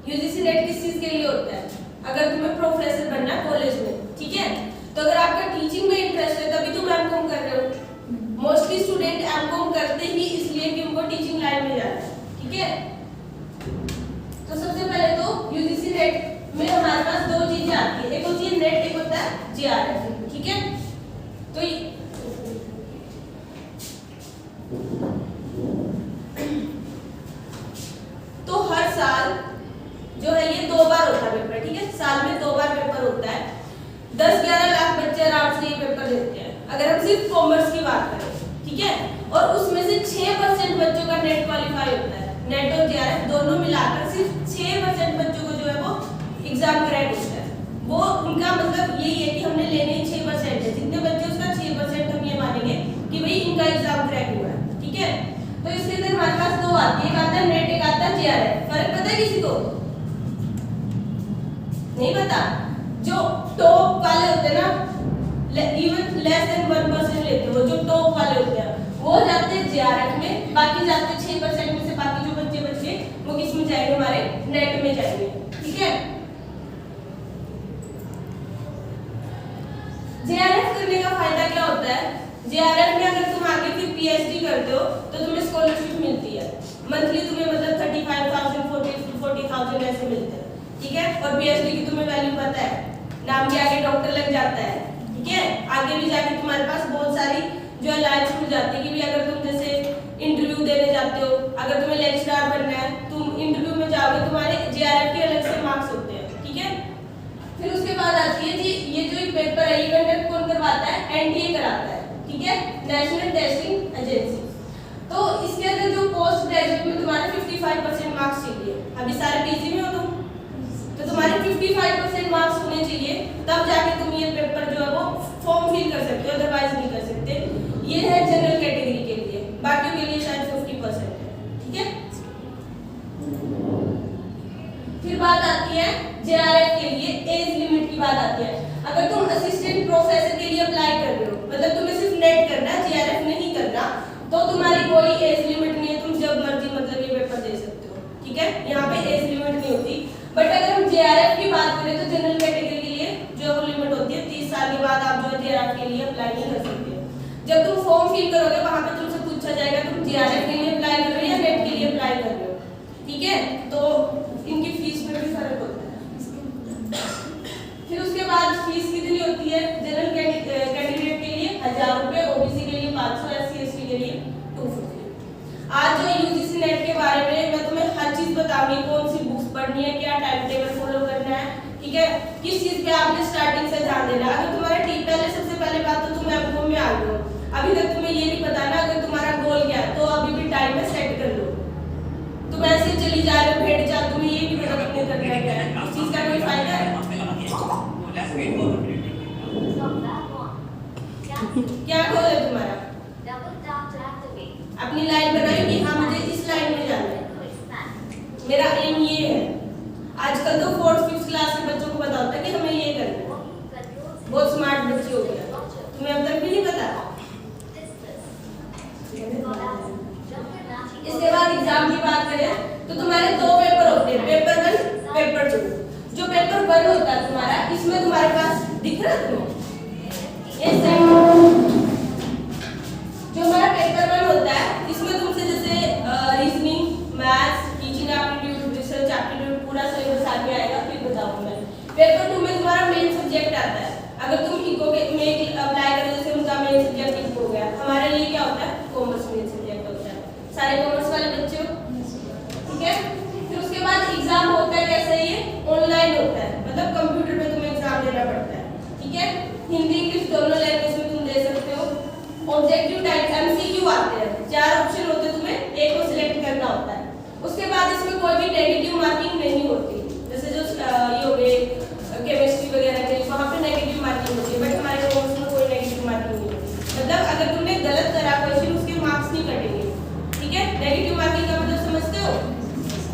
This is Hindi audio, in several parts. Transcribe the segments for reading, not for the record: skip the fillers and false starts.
यूजीसी नेट किस चीज के लिए होता है? अगर तुम्हें प्रोफेसर बनना है कॉलेज में, ठीक है, तो अगर आपका टीचिंग में इंटरेस्ट है तभी तुम एमकॉम कर रहे हो। मोस्टली स्टूडेंट एमकॉम करते ही इसलिए कि उनको टीचिंग लाइन में जाना है, ठीक है। तो सबसे पहले तो यूजीसी नेट में हमारे पास दो चीजें आती है, एक होती है नेट, एक होता है जेआरएफ, ठीक है। तो हर साल जो है ये 2 बार होता है पेपर, ठीक है, साल में 2 बार पेपर होता है। 10-11 लाख बच्चे आराम से ये पेपर देते हैं अगर हम सिर्फ कॉमर्स की बात करें, ठीक है। और उसमें से 6% बच्चों का नेट क्वालिफाई होता है। नेट और जेआरएफ दोनों मिलाकर सिर्फ 6% बच्चों को जो है वो एग्जाम क्रैक होता है। वो उनका मतलब यही है कि हमने लेने ही 6% है, जितने बच्चे उसका 6% हम ये मानेंगे कि भाई इनका एग्जाम क्रैक हुआ है, ठीक है। तो इसके अंदर हमारे पास दो आती है, एक आता है नेट, एक आता है जेआरएफ। फर्क पता है किसी को? नहीं पता? जो टॉप वाले होते हैं ना, इवन लेस देन 1% लेते हैं, वो जो टॉप वाले होते हैं वो जाते हैं जेआरएफ में, बाकी जाते हैं 6% में से बाकी जो बच्चे बचे वो किस में जाएंगे? हमारे नेट में जाएंगे, ठीक है। जेआरएफ करने का फायदा क्या होता है? जेआरएफ में अगर तुम आगे फिर पीएचडी करते हो तो तुम्हें स्कॉलरशिप मिलती है, मंथली तुम्हें मतलब 35,000 40,000 ऐसे मिलते हैं, ठीक है। और पीएचडी की तुम्हें वैल्यू पता है, नाम के आगे डॉक्टर लग जाता है, ठीक है। आगे भी जाके तुम्हारे पास बहुत सारी जो अलायंस खुल जाती है कि भी अगर तुम जैसे इंटरव्यू देने जाते हो, अगर तुम्हें लेक्चरर बनना है, तुम इंटरव्यू में जाओगे, तुम्हारे जेआरएफ के अलग से मार्क्स होते हैं, ठीक है। फिर उसके बाद आती है जी ये जो पेपर है ये कंडक्ट कौन करवाता है? एनटीए कराता है, ठीक है, नेशनल टेस्टिंग एजेंसी। तो इसके अंदर जो पोस्ट ग्रेजुएट में तुम्हारे 55% मार्क्स चाहिए, अभी सारे पीजी में हो तुम, तो तुम्हारे 55% मार्क्स होने चाहिए, तब जाके तुम ये पेपर जो है वो फॉर्म फिल कर सकते हो, अदरवाइज नहीं कर सकते। ये है जनरल कैटेगरी के लिए, बाकियों के लिए शायद 50% है, ठीक है। फिर बात आती है जेआरएफ के लिए एज लिमिट की बात आती है। अगर तुम असिस्टेंट प्रोफेसर के लिए अप्लाई कर रहे हो, मतलब तुम्हें सिर्फ नेट करना है, जेआरएफ नहीं करना, तो तुम्हारी कोई एज लिमिट नहीं है, तुम जब मर्जी मतलब ये पेपर दे सकते हो, ठीक है। यहाँ पे एज लिमिट नहीं होती। बट अगर हम जेआरएफ की बात करें तो जनरल कैटेगरी के लिए जो वो लिमिट होती है 30 साल के बाद आप जो जेआरएफ के लिए अप्लाई नहीं कर सकते। जब तुम फॉर्म फिल करोगे वहां पे तुमसे पूछा जाएगा तुम जेआरएफ के लिए अप्लाई कर रहे हो या नेट के लिए अप्लाई कर रहे हो, ठीक है। तो इनकी फीस में भी फर्क होता है। फिर उसके बाद फीस कितनी होती है? जनरल कैंडिडेट के लिए 1000 रुपए, ओबीसी के लिए 500, एससी एसटी के लिए 250। आज जो यूजीसी नेट के बारे में मैं तुम्हें हर चीज बताऊंगी, कौन सी बुक्स पढ़नी है, क्या टाइम टेबल फॉलो करना है, ठीक है, किस चीज पे आपने स्टार्टिंग से ध्यान देना। अगर तुम्हारा पहले सबसे पहले बात तो तुम एमकॉम में आ गए हो, अभी तक तुम्हें ये नहीं पता ना अगर तुम्हारा गोल क्या है, तो अभी भी टाइम में सेट कर लो। तुम ऐसे चली जा रहे हो भेड़ चाल, तुम्हें ये नहीं पता कितने करना है, क्या है, इस चीज का कोई फायदा है? क्या गोल है तुम्हारा? अपनी लाइन बनाई कि हाँ मुझे इस लाइन में जाना है, मेरा एम ये है। आजकल तो 4th 5th क्लास के बच्चों को पता होता है कि हमें ये करना है, बहुत स्मार्ट बच्चे हो गए, तुम्हें अब तक भी नहीं पता। इसके बाद एग्जाम की बात करें तो तुम्हारे 2 पेपर होते हैं, पेपर 1, पेपर 2। जो पेपर 1 होता है तुम्हारा, इसमें तुम्हारे पास दिख रहा है तुम्हें ये जो हमारा पेपर 1 होता है, इसमें तुमसे जैसे reasoning, maths, teaching aptitude, research aptitude पूरा सिलेबस आगे आएगा, फिर बताऊंगा मैं। पेपर 2 में तुम्हारा मेन सब्जेक्ट आता है। अगर तुम इको के में अप्लाई करो, जैसे उनका मेन सब्जेक्ट इको हो गया, हमारे लिए क्या होता है? कॉमर्स मेन सब्जेक्ट होता है। सारे कॉमर्स वाले बच्चे हो, ठीक है। फिर उसके बाद एग्जाम होता है, कैसे? ये ऑनलाइन होता है, मतलब कंप्यूटर पे तुम्हें एग्जाम देना पड़ता है, ठीक है। हिंदी इंग्लिश दोनों लैंग्वेज में तुम दे सकते हो। ऑब्जेक्टिव टाइप एमसीक्यू आते हैं, 4 ऑप्शन होते हैं, तुम्हें एक को सिलेक्ट करना होता है। उसके बाद इसमें कोई भी नेगेटिव मार्किंग नहीं होती, जैसे जो ये हो गए केमिस्ट्री वगैरह के वहाँ पे नेगेटिव मार्किंग होती है, बट हमारे कोर्स में कोई नेगेटिव मार्किंग नहीं होती। मतलब अगर तुमने गलत करा क्वेश्चन, उसके मार्क्स नहीं कटेंगे, ठीक है। नेगेटिव मार्किंग का मतलब समझते हो,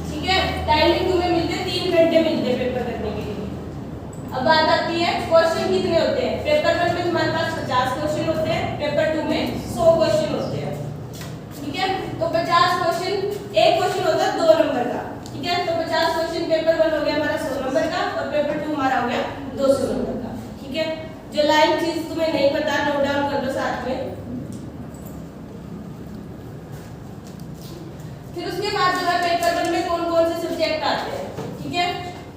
ठीक है। टाइमिंग तुम्हें मिलते 3 घंटे मिलते हैं पेपर करने के लिए। अब बात आती है क्वेश्चन कितने होते हैं। पेपर 1 में तुम्हारे पास 50 क्वेश्चन होते हैं, पेपर 2 में 100 क्वेश्चन होते हैं, ठीक है। तो 50 क्वेश्चन, एक क्वेश्चन होता है 2 नंबर का, ठीक ठीक है। तो 50 क्वेश्चन पेपर 1 हो गया हमारा 100 नंबर का और पेपर 2 हमारा हो गया 200 नंबर का, ठीक है। जो लाइन चीज तुम्हें नहीं पता नोट डाउन कर लो साथ में। फिर उसके बाद जो है पेपर 1 में कौन कौन से सब्जेक्ट आते हैं, ठीक है।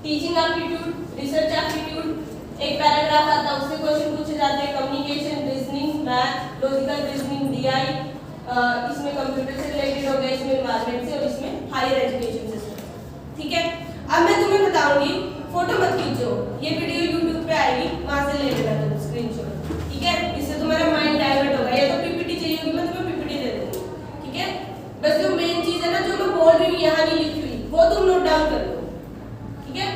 टीचिंग एप्टीट्यूड, रिसर्च एप्टीट्यूड, एक पैराग्राफ आता है उससे क्वेश्चन पूछे जाते हैं, communication, reasoning, math, logical reasoning, DI, इसमें कंप्यूटर से रिलेटेड हो गया, इसमें एनवायरनमेंट से और इसमें हायर एजुकेशन से, ठीक है। अब मैं तुम्हें बताऊंगी, फोटो मत खींचो, ये वीडियो YouTube पे आएगी, वहां से ले लेना तुम स्क्रीनशॉट, ठीक है। इससे तुम्हारा माइंड डाइवर्ट होगा, या तो पीपीटी चाहिए होगी, मैं तुम्हें पीपीटी दे दूंगी, ठीक है। बस जो मेन चीज है ना, जो मैं बोल रही हूँ यहाँ नहीं लिखी हुई, वो तुम नोट डाउन कर लो, ठीक है।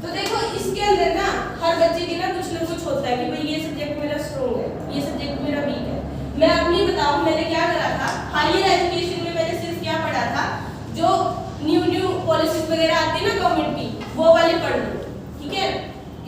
तो देखो इसके अंदर ना हर बच्चे के ना कुछ होता है कि भाई ये सब्जेक्ट मेरा स्ट्रॉन्ग है, ये सब्जेक्ट मेरा वीक है। मैं अपनी बताऊं, मैंने क्या करा था, हायर एजुकेशन में मैंने सिर्फ क्या पढ़ा था, जो न्यू पॉलिसीज वगैरह आती है ना गवर्नमेंट की, वो वाले पढ़ लो, ठीक है।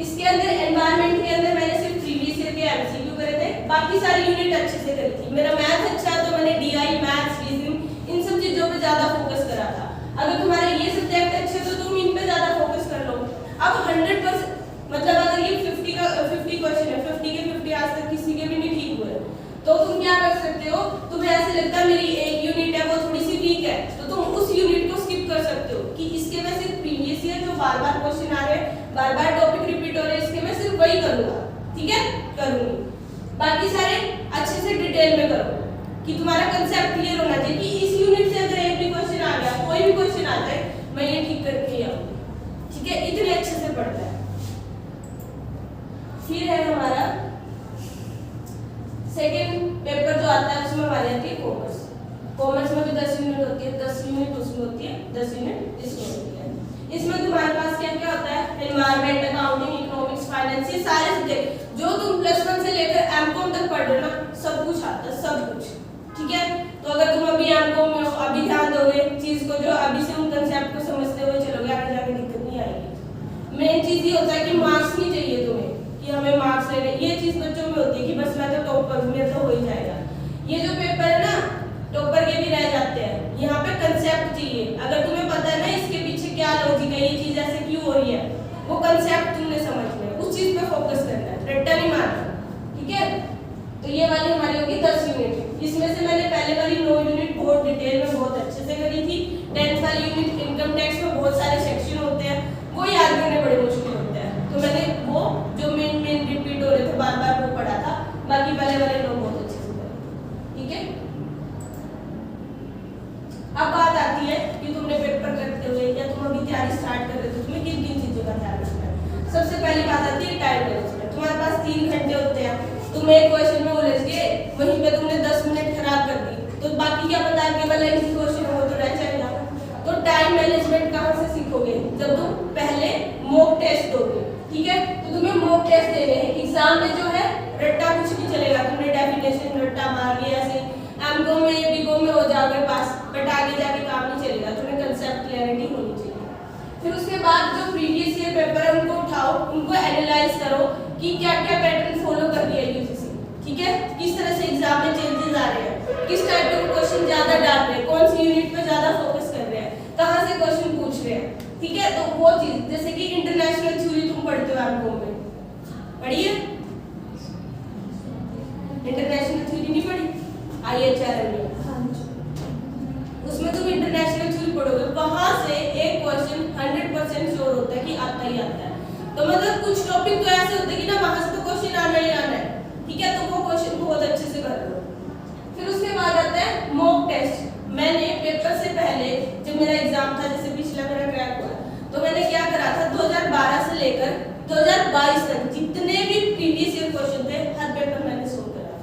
इसके अंदर एनवायरनमेंट के अंदर मैंने सिर्फ प्रीवियस ईयर के एमसीक्यू करे थे, बाकी सारी यूनिट अच्छे से करी थी। मेरा मैथ अच्छा तो मैंने डीआई, मैथ्स, रीजनिंग इन सब चीजों पे ज्यादा फोकस करा था। अगर तुम्हारे ये सब्जेक्ट अच्छे तो तुम इन पे ज्यादा फोकस कर लो। अब 100% मतलब अगर ये 50 क्वेश्चन है, 50 के 50 आज तक किसी के भी नहीं ठीक हुए, तो तुम क्या कर सकते हो, तुम्हें ऐसे लगता है मेरी एक यूनिट है वो थोड़ी सी वीक है, तो तुम उस यूनिट को स्किप कर सकते हो कि इसके मैं सिर्फ प्रीवियस ईयर जो बार बार क्वेश्चन आ रहे हैं, बार बार टॉपिक रिपीट हो रहे हैं, इसके मैं सिर्फ वही करूंगा, ठीक है, करूंगी। बाकी सारे अच्छे से डिटेल में करो कि तुम्हारा कंसेप्ट क्लियर होना चाहिए कि इस यूनिट से अगर एक भी क्वेश्चन आ गया, कोई भी क्वेश्चन आता है, मैं ये ठीक करके आऊंगी, ठीक है। इतने अच्छे से पढ़ता है। फिर है हमारा सेकंड पेपर जो आता है, उसमें हमारी आती है कॉमर्स। कॉमर्स में भी 10 यूनिट होती है, 10 यूनिट उसमें होती है, 10 यूनिट इसमें होती है। इसमें तुम्हारे पास क्या क्या होता है, एनवायरनमेंट, अकाउंटिंग, इकोनॉमिक्स, फाइनेंस, ये सारे सब्जेक्ट जो तुम +1 से लेकर एमकॉम तक पढ़ रहे हो ना, सब कुछ आता है, सब कुछ, ठीक है। तो अगर तुम अभी एमकॉम में हो, अभी ध्यान दोगे चीज को, जो अभी से उन कंसेप्ट को समझते हुए चलोगे, आगे जाके दिक्कत नहीं आएगी। मेन चीज ये होता है कि मार्क्स नहीं चाहिए तुम्हें कि हमें मार्क्स लेने, ये चीज बच्चों में होती है कि बस मैं तो टॉपर हूं, मेरा तो हो ही जाएगा। ये जो पेपर है ना, टॉपर के भी रह जाते हैं, यहाँ पे कंसेप्ट चाहिए। अगर तुम्हें पता है ना इसके पीछे क्या लॉजिक है, ये चीज ऐसे क्यों हो रही है, वो कंसेप्ट तुमने समझना है, उस चीज पे फोकस करना है, रट्टा नहीं मारना, ठीक है। तो ये वाली हमारी होगी 10 यूनिट। इसमें से मैंने पहले वाली 9 यूनिट बहुत डिटेल में बहुत अच्छे से करी थी। 10th वाली यूनिट इनकम टैक्स में बहुत सारे सेक्शन होते हैं, वो याद करने बड़े मुश्किल होते हैं, तो मैंने वो जो मेन रिपीट हो रहे थे बार बार वो पढ़ा था, बाकी पहले वाले लोग बहुत अच्छे से पढ़े, ठीक है। अब बात आती है कि तुमने पेपर करते हुए या तुम अभी तैयारी स्टार्ट कर रहे हो, तुम्हें किन किन चीजों का ध्यान रखना है। सबसे पहली बात आती है टाइम मैनेजमेंट। तुम्हारे पास 3 घंटे होते हैं, तुम एक क्वेश्चन में उलझ गए, वहीं पे तुमने 10 मिनट खराब कर दी, तो बाकी क्या पता केवल एक ही क्वेश्चन हो तो रह जाएगा। तो टाइम मैनेजमेंट कहाँ से सीखोगे, जब तुम पहले मॉक टेस्ट दोगे, ठीक है। तो तुम्हें मॉक टेस्ट देने हैं। एग्जाम में जो है रट्टा कुछ नहीं चलेगा, तुमने डेफिनेशन रट्टा मार लिया, ऐसे एमकॉम में या बीकॉम में हो जाओगे पास, बट आगे जाके काम नहीं चलेगा, तुम्हें कंसेप्ट क्लैरिटी होनी चाहिए। फिर उसके बाद जो प्रीवियस ईयर पेपर है उनको उठाओ, उनको एनालाइज करो कि क्या क्या पैटर्न फॉलो कर दिया यूजीसी, ठीक है, किस तरह से एग्जाम में चेंजेस आ रहे हैं, किस टाइप के क्वेश्चन ज्यादा डाल रहे हैं, कौन सी यूनिट पे ज्यादा फोकस कर रहे हैं, कहाँ से क्वेश्चन पूछ रहे हैं, ठीक है। तो वो चीज जैसे कि इंटरनेशनल थ्योरी तुम पढ़ते हो एमकॉम में, पढ़िए इंटरनेशनल थ्योरी नहीं पढ़ी IHRL में, उसमें तुम इंटरनेशनल थ्योरी पढ़ोगे, वहां से एक क्वेश्चन 100% श्योर होता है कि आता ही आता है। तो मतलब कुछ टॉपिक तो ऐसे होते हैं कि ना वहां से तो क्वेश्चन आना ही आना है, ठीक है, तो वो क्वेश्चन बहुत अच्छे से कर लो। फिर उसके बाद आता है मॉक टेस्ट। मैंने पेपर से पहले जब मेरा एग्जाम था, जैसे पिछला मेरा क्रैक हुआ, तो मैंने क्या करा था, 2012 से लेकर 2022 तक जितने भी प्रीवियस ईयर क्वेश्चन थे हर पेपर मैंने सोल्व करा,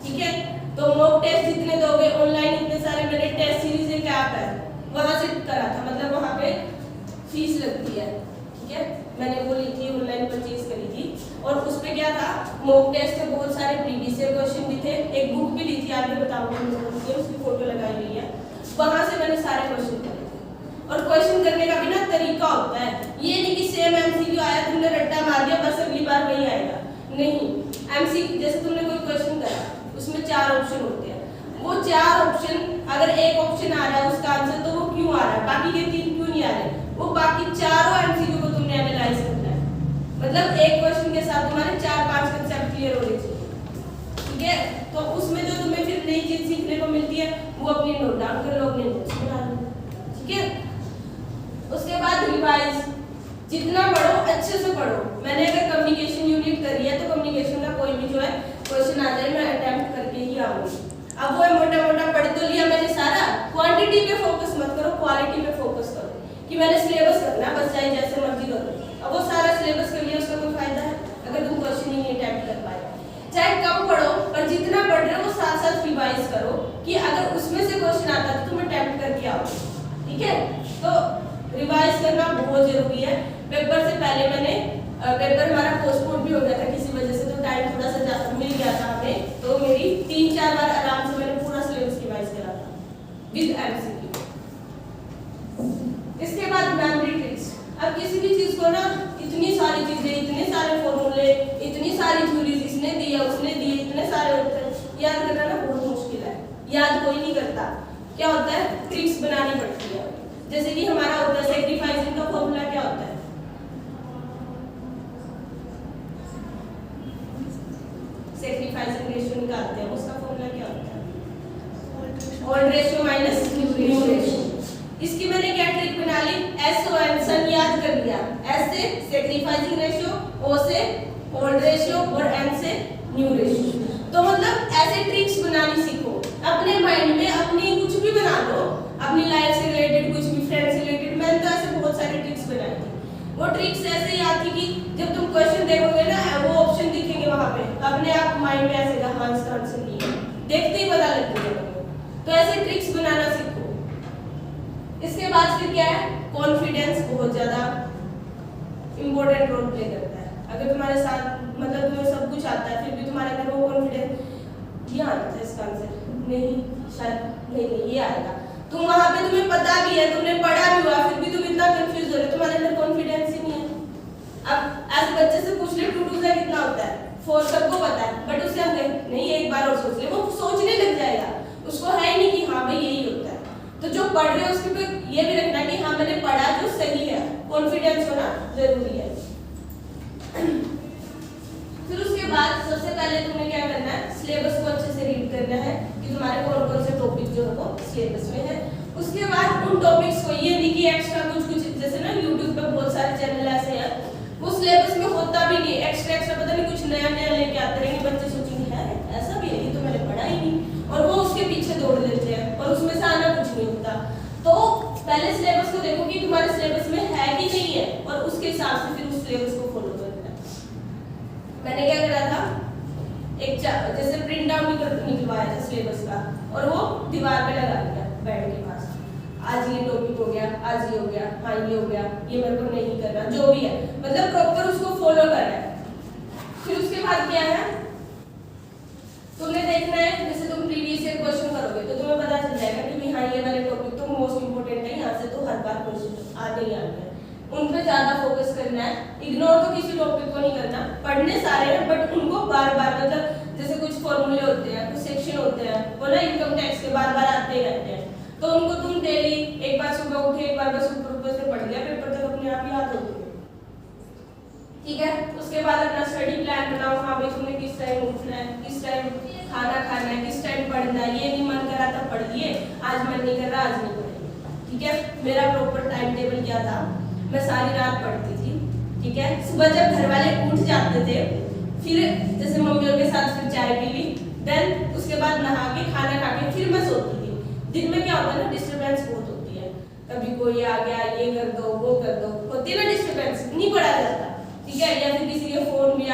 ठीक है। तो मॉक टेस्ट जितने दोगे, ऑनलाइन इतने सारे मैंने टेस्ट सीरीज एक ऐप है वहां से करा था, मतलब वहां पे फीस लगती है, ठीक है, मैंने वो ली थी, ऑनलाइन परचेज करी थी। और उस पे क्या था, मॉक टेस्ट में बहुत सारे प्रीवियस ईयर क्वेश्चन भी थे, एक बुक भी ली थी, आगे बताऊंगी, उसकी फोटो लगाई हुई है, वहां से मैंने सारे क्वेश्चन करे थे। और क्वेश्चन करने का भी ना तरीका होता है, ये नहीं कि सेम एमसीक्यू आया तुमने रट्टा मार दिया बस अगली बार वही आएगा, नहीं। एमसीक्यू जैसे तुमने कोई क्वेश्चन करा, उसमें 4 ऑप्शन होते हैं, वो 4 ऑप्शन अगर एक ऑप्शन आ रहा है उसका आंसर, तो वो क्यों क्यों आ रहा है, बाकी के 3 क्यों नहीं आ रहे, वो बाकी चारों एमसीक्यू को तुमने एनालाइज करना है। मतलब एक क्वेश्चन के साथ तुम्हारे 4-5 कंसेप्ट क्लियर होने चाहिए, ठीक है। तो उसमें जो तुम्हें फिर नई चीज सीखने को मिलती है वो अपनी नोट डाउन कर लो, अपने नोट्स बना लो, ठीक है। उसके बाद रिवाइज, जितना पढ़ो अच्छे से पढ़ो। मैंने अगर कम्युनिकेशन यूनिट करी है तो कम्युनिकेशन का कोई भी जो है क्वेश्चन आ जाए मैं अटेम्प्ट करके ही आऊंगी। अब वो मोटा मोटा पढ़ तो लिया मैंने सारा, क्वांटिटी पे फोकस मत करो, क्वालिटी पे फोकस करो कि मैंने सिलेबस करना, बस चाहे जैसे मर्जी करो। अब वो सारा सिलेबस कर लिया उसका कोई फायदा है अगर तुम क्वेश्चन ही नहीं अटेम्प्ट कर पाए। चाहे कम पढ़ो पर जितना पढ़ रहे हो वो साथ साथ रिवाइज करो कि अगर उसमें से क्वेश्चन आता है तो तुम अटेम्प्ट करके आओ, ठीक है। तो रिवाइज करना बहुत जरूरी है। पेपर से पहले मैंने पेपर हमारा पोस्टपोन भी हो गया था किसी वजह से, तो टाइम थोड़ा सा ज्यादा मिल गया था हमें, तो मेरी 3-4 बार आराम से मैंने पूरा सिलेबस रिवाइज करा था विद एमसीक्यू। इसके बाद मेमोरी ट्रिक्स। अब किसी भी चीज को ना इतनी सारी चीजें, इतने सारे फॉर्मूले, इतनी सारी थ्योरीज इसने दिया उसने दिए, इतने सारे उत्तर याद करना ना बहुत मुश्किल है, याद कोई नहीं करता। क्या होता है, ट्रिक्स बनानी पड़ती है। जैसे कि हमारा होता है सैक्रिफाइसिंग का फॉर्मूला क्या होता है, सैक्रिफाइसिंग रेशियो निकालते हैं, उसका फॉर्मूला क्या होता है, old ratio minus new ratio. इसकी मैंने क्या ट्रिक बना ली, SON सन याद कर लिया, S से सैक्रिफाइसिंग रेशियो, O से ओल्ड रेशियो और N से न्यू रेशियो। तो मतलब ऐसे ट्रिक्स बनानी सीखो अपने माइंड में, अपनी कुछ भी बना लो, अपनी लाइफ से रिलेटेड, कुछ भी फ्रेंड से रिलेटेड। मैंने तो ऐसे बहुत सारे ट्रिक्स बनाई थी। वो ट्रिक्स ऐसे याद थी कि जब तुम क्वेश्चन देखोगे ना वो ऑप्शन दिखेंगे वहां पे, अपने आप माइंड में ऐसे हाँ इसका आंसर नहीं है, देखते ही पता लग जाएगा। तो ऐसे ट्रिक्स बनाना सीखो। इसके बाद फिर क्या है, कॉन्फिडेंस बहुत ज्यादा इंपॉर्टेंट रोल प्ले करता है। अगर तुम्हारे साथ मतलब तुम्हें सब कुछ आता है फिर भी तुम्हारे अंदर वो कॉन्फिडेंस, ये आता है इसका आंसर नहीं, शायद नहीं ये आएगा, तुम वहां पे तुम्हें पता भी है, तुमने पढ़ा भी हुआ, फिर भी तुम इतना कंफ्यूज हो रहे हो, तुम्हारे अंदर कॉन्फिडेंस ही नहीं है। अब ऐसे बच्चे से पूछ ले 2 2 से कितना होता है, 4 सबको पता है, बट उससे हम कहें नहीं एक बार और सोच ले, वो सोचने लग जाएगा, उसको है ही नहीं कि हाँ भाई यही होता है। तो जो पढ़ रहे हो उसके पे ये भी रखना कि हाँ मैंने पढ़ा जो सही है, कॉन्फिडेंस होना जरूरी है। फिर उसके बाद सबसे पहले तुम्हें क्या करना है, सिलेबस को अच्छे से रीड करना है कि तुम्हारे कौन कौन से टॉपिक जो है वो सिलेबस में है। उसके बाद उन टॉपिक्स को, ये नहीं कि एक्स्ट्रा कुछ जैसे ना यूट्यूब पे बहुत सारे चैनल ऐसे हैं वो सिलेबस में होता भी नहीं, एक्स्ट्रा पता नहीं कुछ नया नया लेके आते रहेंगे, बच्चे सोचेंगे है ऐसा भी है, ये तो मैंने पढ़ा ही नहीं, और वो उसके पीछे दौड़ लेते हैं और उसमें से आना कुछ नहीं होता। तो पहले सिलेबस को देखो कि तुम्हारे सिलेबस में है कि नहीं है, और उसके हिसाब से फिर उस सिलेबस को फॉलो करना है। मैंने क्या करा था, एक जैसे प्रिंट आउट निकलवाया था सिलेबस का और वो दीवार पे लगा दिया बेड के पास, आज ये टॉपिक हो गया, आज ये हो गया, हाँ ये हो गया, ये मेरे को नहीं करना, जो भी है मतलब प्रॉपर उसको फॉलो करना है। फिर उसके बाद क्या है, तुमने देखना है जैसे तुम प्रीवियस ईयर क्वेश्चन करोगे तो तुम्हें पता चल जाएगा कि हाँ ये वाले टॉपिक तो मोस्ट इंपोर्टेंट है, यहाँ से तो हर बार क्वेश्चन आते ही आते हैं, उन पे ज्यादा फोकस करना है। इग्नोर तो किसी टॉपिक को नहीं करना, पढ़ने सारे हैं बट उनको बार बार, मतलब जैसे कुछ फॉर्मूले होते हैं, कुछ सेक्शन होते हैं वो ना इनकम टैक्स के बार बार आते ही रहते हैं, तो उनको तुम डेली एक बार सुबह उठे, एक बार बस ऊपर से पढ़ लिया, पेपर तक अपने आप याद हो गए, ठीक है। उसके बाद अपना स्टडी प्लान बनाओ, हाँ भाई तुमने किस टाइम उठना है, किस टाइम खाना खाना है, किस टाइम पढ़ना है, ये नहीं मन कर रहा था पढ़ लिए, आज मन नहीं कर रहा आज नहीं पढ़ेंगे, ठीक है। मेरा प्रॉपर टाइम टेबल क्या था, मैं सारी रात पढ़ती थी, ठीक है। सुबह जब घर वाले उठ जाते थे फिर जैसे मम्मियों के साथ फिर चाय पी ली, देन उसके बाद नहा के खाना खा के फिर मैं सोती थी। दिन में क्या होता है ना, डिस्टर्बेंस बहुत होती है, कभी कोई आ गया, ये कर दो वो कर दो, होती है ना डिस्टर्बेंस, नहीं पढ़ा जाता, ठीक है, या फिर किसी के फोन भी